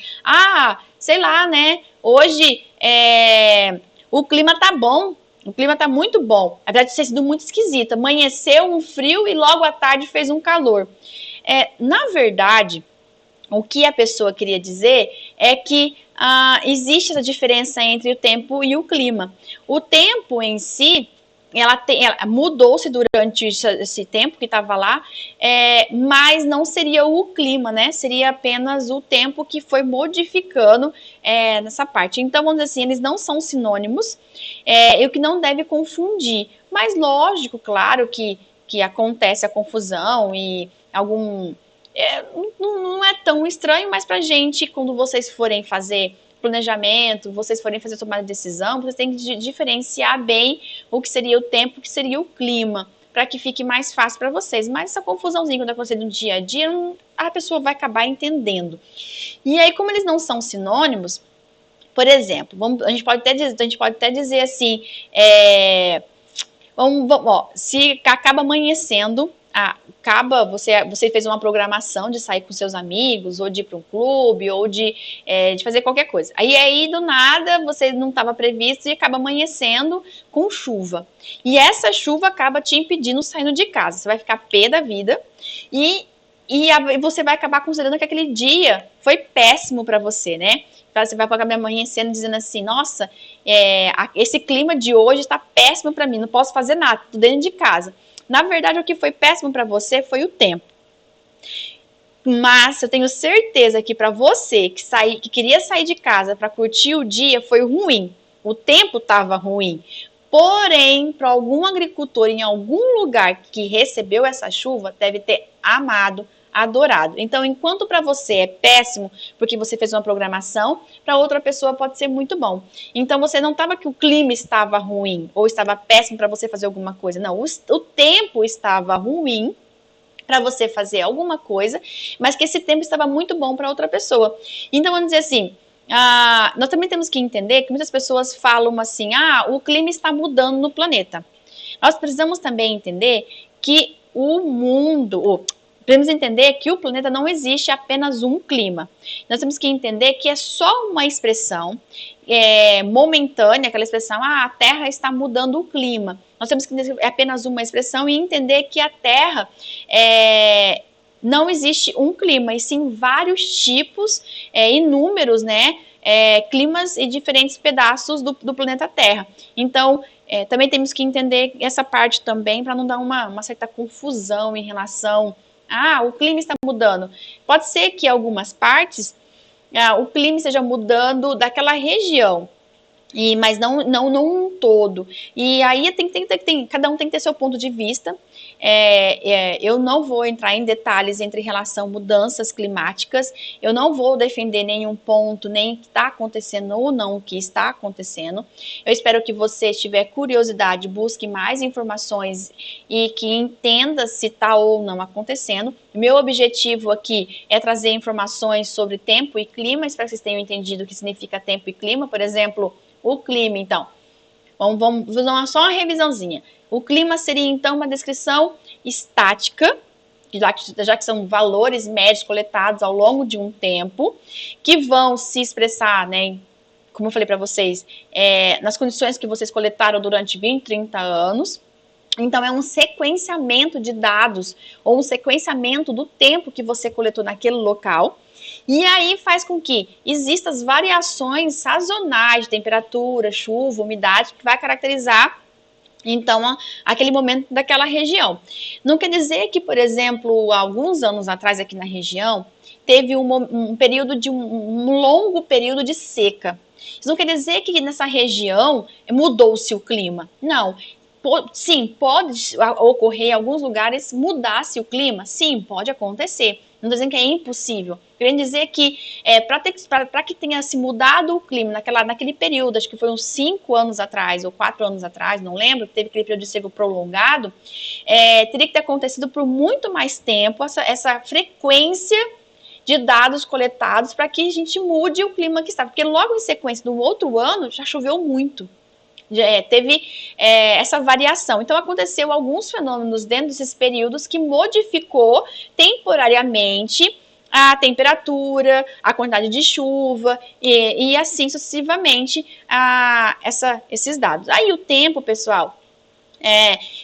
sei lá, né, hoje o clima tá bom, o clima tá muito bom, apesar de ter sido muito esquisito. Amanheceu um frio e logo à tarde fez um calor. Na verdade, o que a pessoa queria dizer é que existe essa diferença entre o tempo e o clima. O tempo em si, ela mudou-se durante esse tempo que estava lá, mas não seria o clima, né? Seria apenas o tempo que foi modificando nessa parte. Então, vamos dizer assim, eles não são sinônimos, e o que não deve confundir. Mas, lógico, claro que acontece a confusão e algum... não é tão estranho, mas pra gente, quando vocês forem fazer planejamento, vocês forem fazer tomada de decisão, vocês têm que diferenciar bem o que seria o tempo, o que seria o clima, para que fique mais fácil para vocês. Mas essa confusãozinha quando acontecer no dia a dia, a pessoa vai acabar entendendo. E aí, como eles não são sinônimos, por exemplo, a gente pode até dizer assim, se acaba amanhecendo, você fez uma programação de sair com seus amigos, ou de ir para um clube, ou de fazer qualquer coisa. Aí, do nada, você não estava previsto e acaba amanhecendo com chuva. E essa chuva acaba te impedindo saindo de casa. Você vai ficar pé da vida e você vai acabar considerando que aquele dia foi péssimo para você, né? Você vai acabar amanhecendo dizendo assim, nossa, esse clima de hoje está péssimo para mim, não posso fazer nada, tô dentro de casa. Na verdade, o que foi péssimo para você foi o tempo. Mas eu tenho certeza que para você que queria sair de casa para curtir o dia, foi ruim. O tempo estava ruim. Porém, para algum agricultor em algum lugar que recebeu essa chuva, deve ter amado, adorado. Então, enquanto para você é péssimo, porque você fez uma programação, para outra pessoa pode ser muito bom. Então, você não estava que o clima estava ruim, ou estava péssimo para você fazer alguma coisa. Não, o tempo estava ruim para você fazer alguma coisa, mas que esse tempo estava muito bom para outra pessoa. Então, vamos dizer assim, nós também temos que entender que muitas pessoas falam assim, o clima está mudando no planeta. Nós precisamos também entender que precisamos entender que o planeta não existe apenas um clima. Nós temos que entender que é só uma expressão momentânea, aquela expressão, a Terra está mudando o clima. Nós temos que entender que é apenas uma expressão e entender que a Terra não existe um clima, e sim vários tipos, inúmeros, né, climas e diferentes pedaços do planeta Terra. Então, também temos que entender essa parte também para não dar uma certa confusão em relação o clima está mudando. Pode ser que algumas partes o clima esteja mudando daquela região, mas não num todo. E aí cada um tem que ter seu ponto de vista. Eu não vou entrar em detalhes entre relação mudanças climáticas, eu não vou defender nenhum ponto, nem o que está acontecendo ou não o que está acontecendo. Eu espero que você, se tiver curiosidade, busque mais informações e que entenda se está ou não acontecendo. Meu objetivo aqui é trazer informações sobre tempo e clima, espero que vocês tenham entendido o que significa tempo e clima. Por exemplo, o clima, então. Vamos fazer só uma revisãozinha. O clima seria, então, uma descrição estática, já que são valores médios coletados ao longo de um tempo, que vão se expressar, né, como eu falei para vocês, nas condições que vocês coletaram durante 20, 30 anos. Então, é um sequenciamento de dados, ou um sequenciamento do tempo que você coletou naquele local. E aí faz com que existam as variações sazonais de temperatura, chuva, umidade, que vai caracterizar, então, aquele momento daquela região. Não quer dizer que, por exemplo, alguns anos atrás aqui na região, teve um período um longo período de seca. Isso não quer dizer que nessa região mudou-se o clima. Não. Sim, pode ocorrer em alguns lugares mudar-se o clima. Sim, pode acontecer. Não estou dizendo que é impossível. Querendo dizer que para que tenha se mudado o clima naquele período, acho que foi uns 5 anos atrás ou 4 anos atrás, não lembro, teve aquele período de seco prolongado, teria que ter acontecido por muito mais tempo essa frequência de dados coletados para que a gente mude o clima que está. Porque logo em sequência, no outro ano, já choveu muito. Teve essa variação. Então, aconteceu alguns fenômenos dentro desses períodos que modificou temporariamente a temperatura, a quantidade de chuva e assim sucessivamente esses dados. Aí o tempo, pessoal,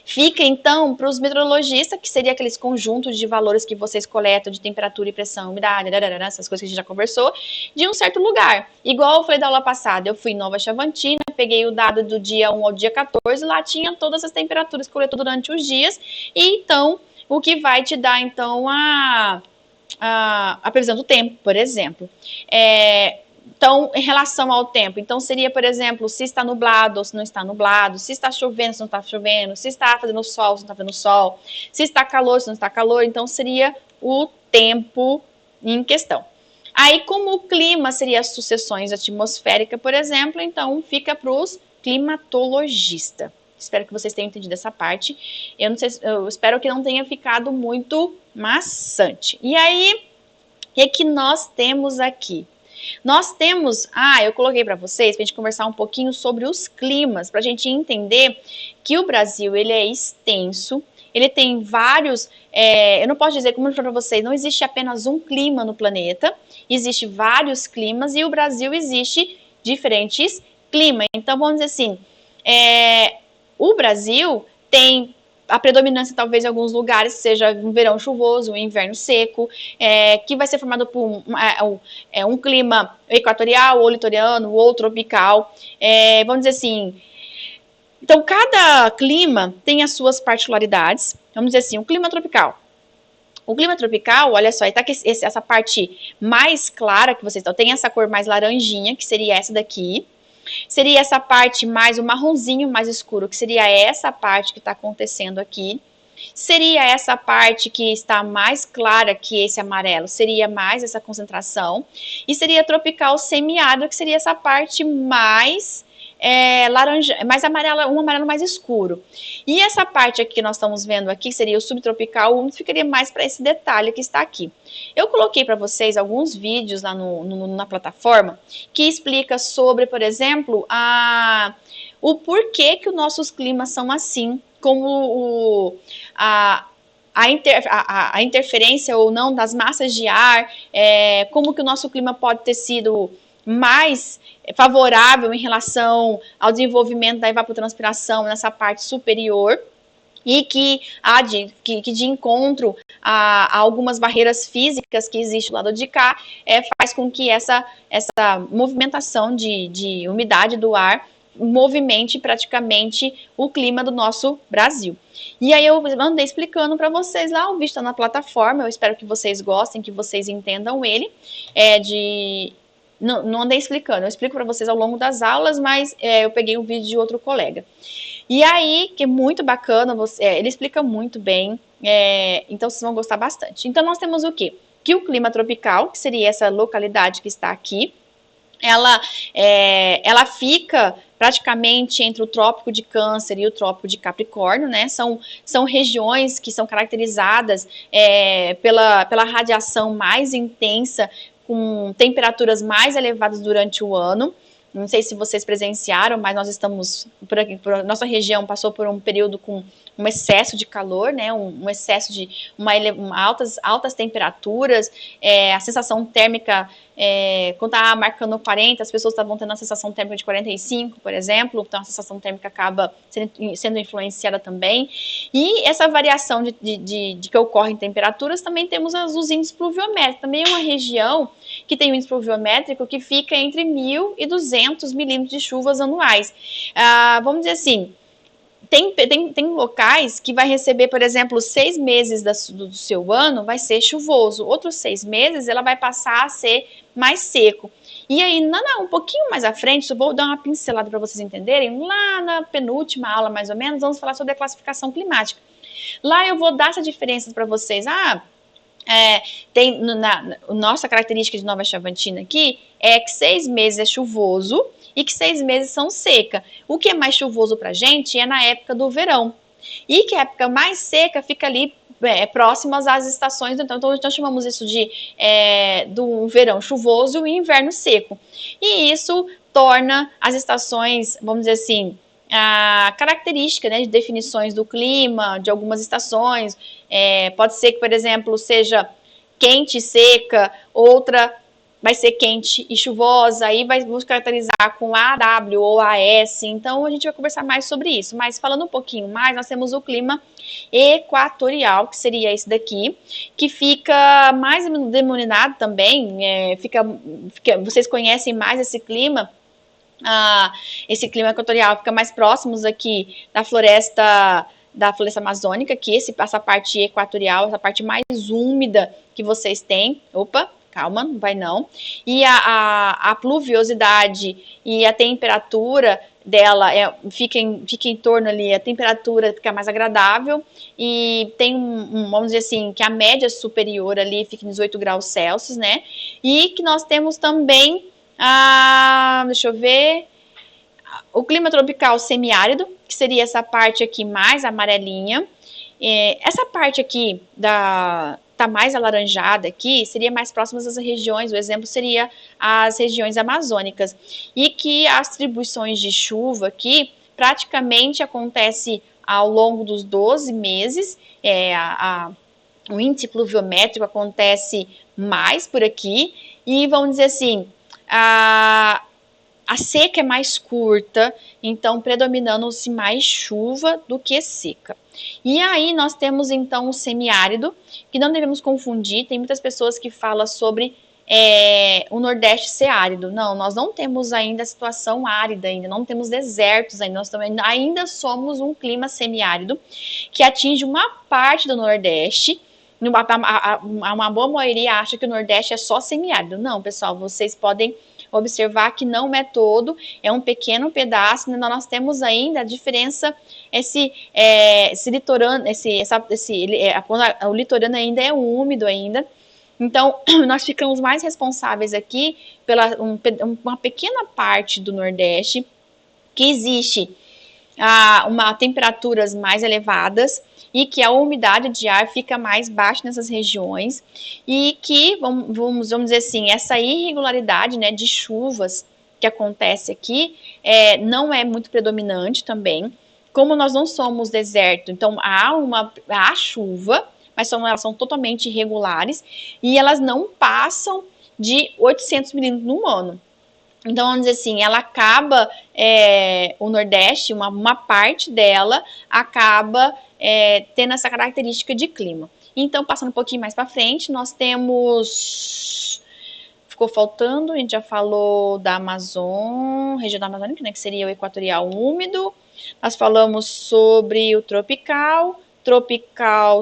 Fica, então, para os meteorologistas, que seria aqueles conjuntos de valores que vocês coletam de temperatura e pressão, umidade, essas coisas que a gente já conversou, de um certo lugar. Igual eu falei da aula passada, eu fui em Nova Chavantina, peguei o dado do dia 1 ao dia 14, lá tinha todas as temperaturas que coletou durante os dias, e então, o que vai te dar, então, a previsão do tempo, por exemplo. Então, em relação ao tempo, então seria, por exemplo, se está nublado ou se não está nublado, se está chovendo, se não está chovendo, se está fazendo sol, se não está fazendo sol, se está calor, se não está calor, então seria o tempo em questão. Aí, como o clima seria as sucessões atmosféricas, por exemplo, então fica para os climatologistas. Espero que vocês tenham entendido essa parte. Eu não sei, eu espero que não tenha ficado muito maçante. E aí, o que nós temos aqui? Nós temos, eu coloquei para vocês, para a gente conversar um pouquinho sobre os climas, para a gente entender que o Brasil, ele é extenso, ele tem vários, eu não posso dizer, como eu falei para vocês, não existe apenas um clima no planeta, existe vários climas e o Brasil existe diferentes climas. Então, vamos dizer assim, o Brasil tem a predominância, talvez, em alguns lugares, seja um verão chuvoso, um inverno seco, que vai ser formado por um clima equatorial, ou litorâneo, ou tropical. Vamos dizer assim, então, cada clima tem as suas particularidades. Vamos dizer assim, o clima tropical. O clima tropical, olha só, tá que essa parte mais clara que vocês estão, tem essa cor mais laranjinha, que seria essa daqui. Seria essa parte mais, o marronzinho mais escuro, que seria essa parte que está acontecendo aqui. Seria essa parte que está mais clara que esse amarelo, seria mais essa concentração. E seria tropical semiárido, que seria essa parte mais laranja, mais amarela, um amarelo mais escuro. E essa parte aqui que nós estamos vendo aqui, que seria o subtropical, ficaria mais para esse detalhe que está aqui. Eu coloquei para vocês alguns vídeos lá na plataforma que explica sobre, por exemplo, o porquê que os nossos climas são assim, como a interferência ou não das massas de ar, como que o nosso clima pode ter sido mais favorável em relação ao desenvolvimento da evapotranspiração nessa parte superior, e que de encontro a algumas barreiras físicas que existem do lado de cá, faz com que essa movimentação de umidade do ar movimente praticamente o clima do nosso Brasil. E aí eu andei explicando para vocês lá, o vídeo está na plataforma, eu espero que vocês gostem, que vocês entendam ele, não andei explicando, eu explico para vocês ao longo das aulas, mas eu peguei um vídeo de outro colega. E aí, que é muito bacana, ele explica muito bem, então vocês vão gostar bastante. Então nós temos o quê? Que o clima tropical, que seria essa localidade que está aqui, ela fica praticamente entre o Trópico de Câncer e o Trópico de Capricórnio, né? São regiões que são caracterizadas pela radiação mais intensa, com temperaturas mais elevadas durante o ano. Não sei se vocês presenciaram, mas nós estamos, nossa região passou por um período com um excesso de calor, né, um excesso de altas temperaturas, a sensação térmica, quando estava marcando 40, as pessoas estavam tendo a sensação térmica de 45, por exemplo, então a sensação térmica acaba sendo influenciada também. E essa variação de que ocorre em temperaturas, também temos os índices pluviométricos, também é uma região que tem um índice pluviométrico que fica entre 1.200 milímetros de chuvas anuais. Vamos dizer assim, tem locais que vai receber, por exemplo, 6 meses do seu ano vai ser chuvoso, outros 6 meses ela vai passar a ser mais seco. E aí, um pouquinho mais à frente, eu vou dar uma pincelada para vocês entenderem, lá na penúltima aula, mais ou menos, vamos falar sobre a classificação climática. Lá eu vou dar essa diferença para vocês. Tem nossa característica de Nova Chavantina aqui é que 6 meses é chuvoso e que 6 meses são seca. O que é mais chuvoso pra gente é na época do verão. E que a época mais seca fica ali próximas às estações, então nós chamamos isso do verão chuvoso e inverno seco. E isso torna as estações, vamos dizer assim, a característica, né, de definições do clima, de algumas estações. Pode ser que, por exemplo, seja quente e seca, outra vai ser quente e chuvosa, aí vamos caracterizar com AW ou AS, então a gente vai conversar mais sobre isso. Mas falando um pouquinho mais, nós temos o clima equatorial, que seria esse daqui, que fica mais denominado também, vocês conhecem mais esse clima equatorial, fica mais próximos aqui da floresta amazônica, que essa parte equatorial, essa parte mais úmida que vocês têm. Opa, calma, não vai não. E a pluviosidade e a temperatura dela fica em torno ali, a temperatura fica mais agradável e tem vamos dizer assim, que a média superior ali fica em 18 graus Celsius, né? E que nós temos também, deixa eu ver, o clima tropical semiárido, que seria essa parte aqui mais amarelinha. Essa parte aqui tá mais alaranjada aqui, seria mais próxima das regiões, o exemplo seria as regiões amazônicas, e que as distribuições de chuva aqui praticamente acontece ao longo dos 12 meses, o índice pluviométrico acontece mais por aqui, e vamos dizer assim, a seca é mais curta, então predominando-se mais chuva do que seca. E aí nós temos então o semiárido, que não devemos confundir, tem muitas pessoas que falam sobre o Nordeste ser árido. Não, nós não temos ainda a situação árida ainda, não temos desertos ainda, nós ainda somos um clima semiárido, que atinge uma parte do Nordeste. Uma boa maioria acha que o Nordeste é só semiárido. Não, pessoal, vocês podem observar que não é todo, é um pequeno pedaço, nós temos ainda a diferença, esse litorâneo, o litorâneo ainda é úmido ainda, então nós ficamos mais responsáveis aqui pela uma pequena parte do Nordeste, que existe temperaturas mais elevadas e que a umidade de ar fica mais baixa nessas regiões e que, vamos dizer assim, essa irregularidade, né, de chuvas que acontece aqui não é muito predominante também. Como nós não somos deserto, então há chuva, mas elas são totalmente irregulares e elas não passam de 800 milímetros no ano. Então, vamos dizer assim, ela acaba, o Nordeste, uma parte dela acaba tendo essa característica de clima. Então, passando um pouquinho mais para frente, nós temos, ficou faltando, a gente já falou da região da Amazônia, né, que seria o equatorial úmido. Nós falamos sobre o tropical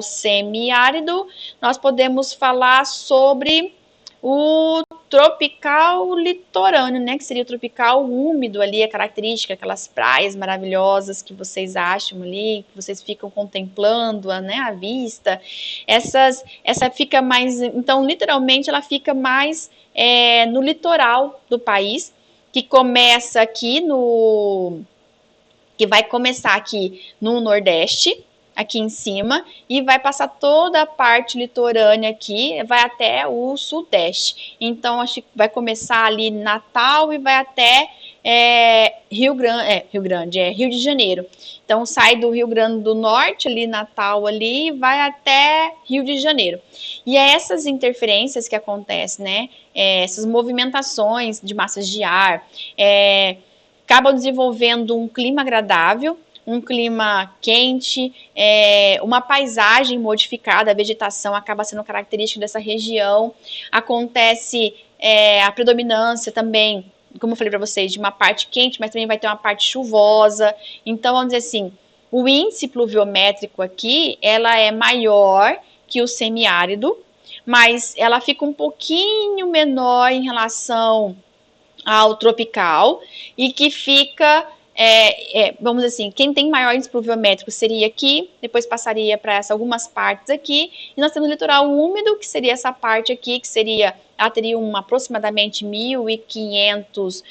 semiárido. Nós podemos falar sobre o tropical litorâneo, né, que seria o tropical úmido ali, a característica, aquelas praias maravilhosas que vocês acham ali, que vocês ficam contemplando, né, a vista, essa fica mais, então literalmente ela fica mais no litoral do país, que começa aqui que vai começar aqui no Nordeste, aqui em cima, e vai passar toda a parte litorânea aqui, vai até o Sudeste. Então, acho que vai começar ali em Natal e vai até Rio de Janeiro. Então, sai do Rio Grande do Norte, ali, Natal, ali, e vai até Rio de Janeiro. E é essas interferências que acontecem, né? Essas movimentações de massas de ar, acabam desenvolvendo um clima agradável, um clima quente, uma paisagem modificada, a vegetação acaba sendo característica dessa região, acontece a predominância também, como eu falei para vocês, de uma parte quente, mas também vai ter uma parte chuvosa, então vamos dizer assim, o índice pluviométrico aqui, ela é maior que o semiárido, mas ela fica um pouquinho menor em relação ao tropical, e que fica, vamos dizer assim, quem tem maior índice pluviométrico seria aqui, depois passaria para algumas partes aqui, e nós temos o litoral úmido, que seria essa parte aqui, que seria, ela teria aproximadamente 1.500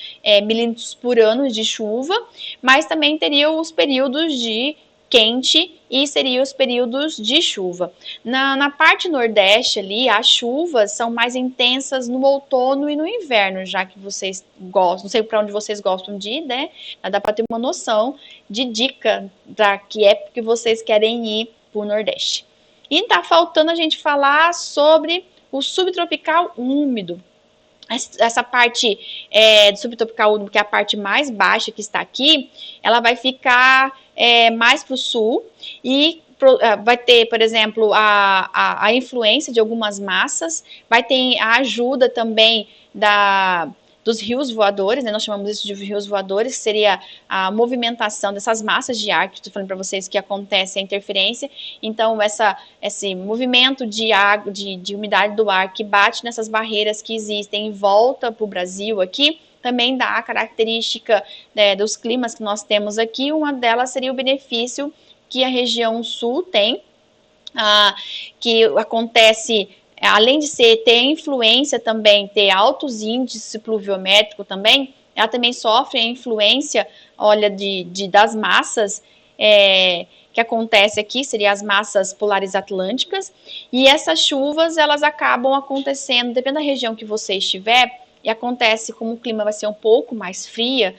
milímetros por ano de chuva, mas também teria os períodos de quente e seriam os períodos de chuva. Na parte nordeste ali, as chuvas são mais intensas no outono e no inverno, já que vocês gostam, não sei para onde vocês gostam de ir, né? Dá para ter uma noção de dica da que época que vocês querem ir para o nordeste. E tá faltando a gente falar sobre o subtropical úmido. essa parte do subtropical úmido, que é a parte mais baixa que está aqui, ela vai ficar mais para o sul e vai ter, por exemplo, a influência de algumas massas, vai ter a ajuda também dos rios voadores, né? Nós chamamos isso de rios voadores, que seria a movimentação dessas massas de ar, que estou falando para vocês que acontece a interferência. Então, esse movimento de água, de umidade do ar que bate nessas barreiras que existem em volta para o Brasil aqui, também dá a característica dos climas que nós temos aqui. Uma delas seria o benefício que a região sul tem, que acontece, além de ter influência também, ter altos índices pluviométricos também, ela também sofre a influência, olha, das massas que acontece aqui, seriam as massas polares atlânticas, e essas chuvas, elas acabam acontecendo, depende da região que você estiver, e acontece como o clima vai ser um pouco mais fria,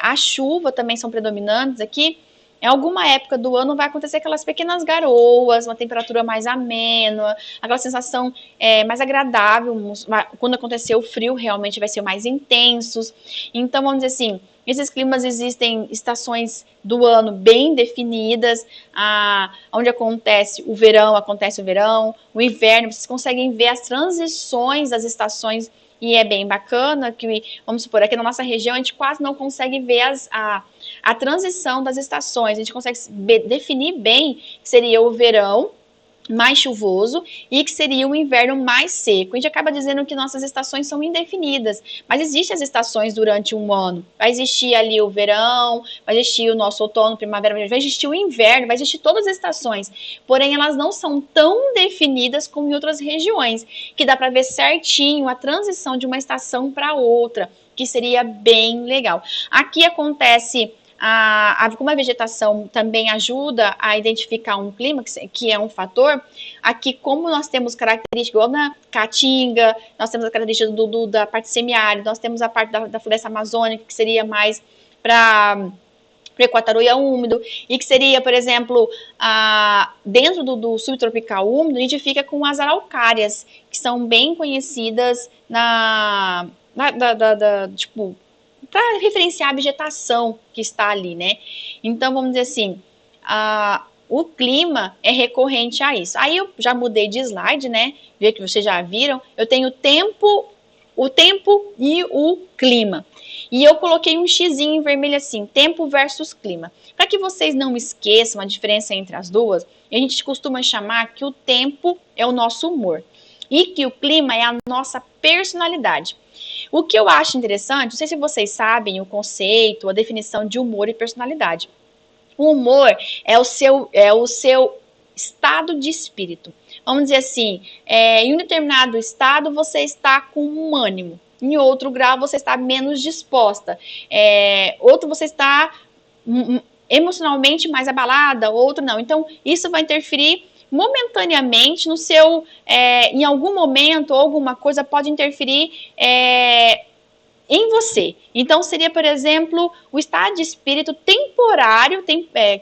a chuva também são predominantes aqui. Em alguma época do ano vai acontecer aquelas pequenas garoas, uma temperatura mais amena, aquela sensação mais agradável. Quando acontecer o frio, realmente vai ser mais intensos. Então, vamos dizer assim, esses climas existem estações do ano bem definidas, onde acontece o verão, o inverno, vocês conseguem ver as transições das estações. E é bem bacana que, vamos supor, aqui na nossa região a gente quase não consegue ver a transição das estações. A gente consegue definir bem que seria o verão mais chuvoso e que seria o inverno mais seco. A gente acaba dizendo que nossas estações são indefinidas, mas existem as estações durante um ano. Vai existir ali o verão, vai existir o nosso outono, primavera, vai existir o inverno, vai existir todas as estações. Porém, elas não são tão definidas como em outras regiões, que dá para ver certinho a transição de uma estação para outra, que seria bem legal. Aqui acontece como a vegetação também ajuda a identificar um clima, que é um fator, aqui como nós temos características, igual na Caatinga, nós temos a característica da parte semiárida, nós temos a parte da floresta amazônica, que seria mais para Equatorial úmido, e que seria, por exemplo, dentro do subtropical úmido, a gente fica com as araucárias, que são bem conhecidas tipo, para referenciar a vegetação que está ali, né? Então, vamos dizer assim, o clima é recorrente a isso. Aí eu já mudei de slide, né? Vê que vocês já viram. Eu tenho o tempo e o clima. E eu coloquei um xizinho em vermelho assim, tempo versus clima. Para que vocês não esqueçam a diferença entre as duas, a gente costuma chamar que o tempo é o nosso humor e que o clima é a nossa personalidade. O que eu acho interessante, não sei se vocês sabem o conceito, a definição de humor e personalidade. O humor é o seu estado de espírito. Vamos dizer assim, em um determinado estado você está com um ânimo, em outro grau você está menos disposta, outro você está emocionalmente mais abalada, outro não. Então, isso vai interferir momentaneamente no seu, em algum momento, ou alguma coisa pode interferir em você. Então, seria, por exemplo, o estado de espírito temporário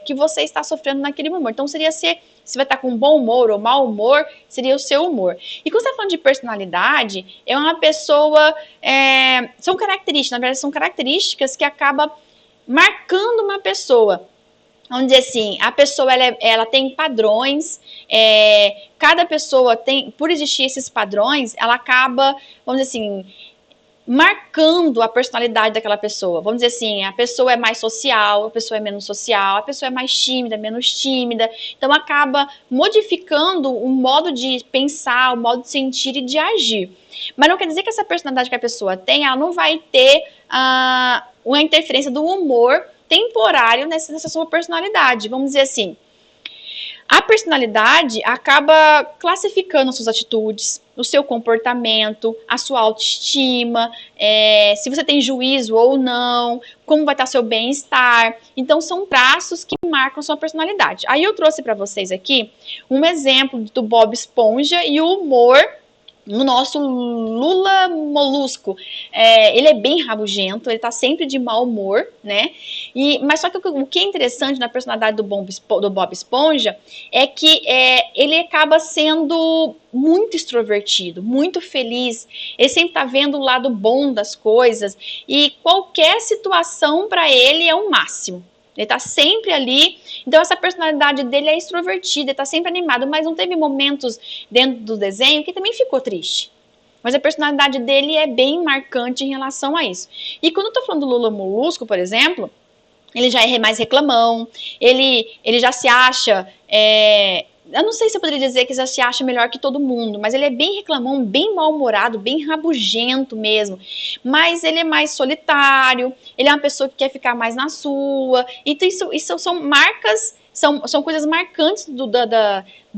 que você está sofrendo naquele momento. Então, seria se vai estar com bom humor ou mau humor, seria o seu humor. E quando você está falando de personalidade, é uma pessoa, são características, na verdade, são características que acabam marcando uma pessoa. Vamos dizer assim, a pessoa ela tem padrões, cada pessoa tem, por existir esses padrões, ela acaba, vamos dizer assim, marcando a personalidade daquela pessoa. Vamos dizer assim, a pessoa é mais social, a pessoa é menos social, a pessoa é mais tímida, menos tímida. Então acaba modificando o modo de pensar, o modo de sentir e de agir. Mas não quer dizer que essa personalidade que a pessoa tem, ela não vai ter uma interferência do humor temporário nessa sua personalidade. Vamos dizer assim, a personalidade acaba classificando as suas atitudes, o seu comportamento, a sua autoestima, se você tem juízo ou não, como vai estar seu bem-estar. Então, são traços que marcam a sua personalidade. Aí eu trouxe para vocês aqui um exemplo do Bob Esponja e o humor no nosso Lula Molusco. Ele é bem rabugento, ele tá sempre de mau humor, né? Mas só que o que é interessante na personalidade do Bob Esponja é que ele acaba sendo muito extrovertido, muito feliz. Ele sempre está vendo o lado bom das coisas e qualquer situação para ele é o máximo. Ele tá sempre ali, então essa personalidade dele é extrovertida, ele tá sempre animado, mas não teve momentos dentro do desenho que também ficou triste. Mas a personalidade dele é bem marcante em relação a isso. E quando eu tô falando do Lula Molusco, por exemplo, ele já é mais reclamão, ele já se acha, eu não sei se eu poderia dizer que já se acha melhor que todo mundo, mas ele é bem reclamão, bem mal-humorado, bem rabugento mesmo. Mas ele é mais solitário, ele é uma pessoa que quer ficar mais na sua. Então isso são marcas, são coisas marcantes do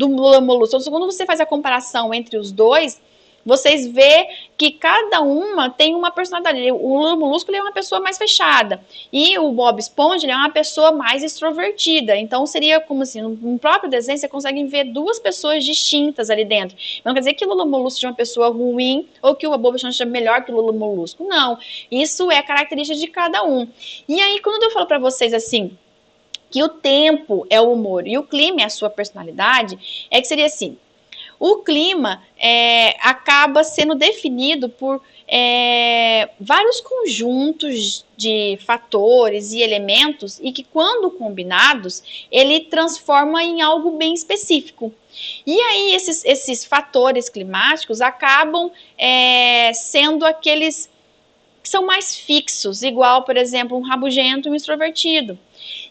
Lula Molusco. Então, quando você faz a comparação entre os dois, vocês vê que cada uma tem uma personalidade. O Lula Molusco é uma pessoa mais fechada e o Bob Esponja é uma pessoa mais extrovertida. Então seria como assim, no próprio desenho você consegue ver duas pessoas distintas ali dentro. Não quer dizer que o Lula Molusco seja uma pessoa ruim ou que o Bob Esponja seja melhor que o Lula Molusco. Não, isso é característica de cada um. E aí quando eu falo para vocês assim, que o tempo é o humor e o clima é a sua personalidade, é que seria assim, o clima acaba sendo definido por vários conjuntos de fatores e elementos e que, quando combinados, ele transforma em algo bem específico. E aí, esses fatores climáticos acabam sendo aqueles que são mais fixos, igual, por exemplo, um rabugento e um extrovertido.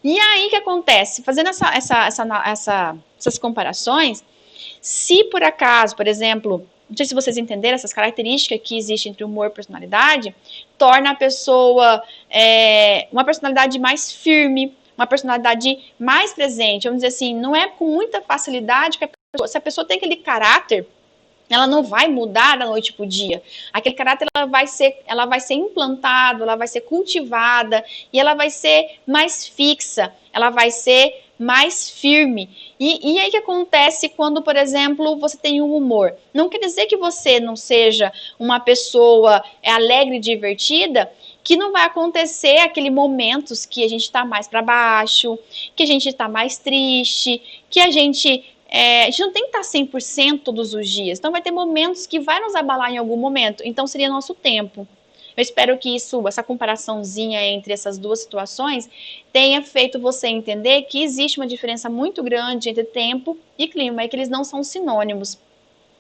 E aí, o que acontece? Fazendo essas comparações, se por acaso, por exemplo, não sei se vocês entenderam essas características que existem entre humor e personalidade, torna a pessoa uma personalidade mais firme, uma personalidade mais presente. Vamos dizer assim, não é com muita facilidade que se a pessoa tem aquele caráter, ela não vai mudar da noite para o dia. Aquele caráter ela vai ser implantado, ela vai ser cultivada e ela vai ser mais fixa, ela vai ser mais firme. E aí que acontece quando, por exemplo, você tem um humor? Não quer dizer que você não seja uma pessoa alegre e divertida, que não vai acontecer aqueles momentos que a gente está mais para baixo, que a gente está mais triste, que a gente não tem que estar 100% todos os dias. Então vai ter momentos que vai nos abalar em algum momento. Então seria nosso tempo. Eu espero que essa comparaçãozinha entre essas duas situações tenha feito você entender que existe uma diferença muito grande entre tempo e clima e que eles não são sinônimos.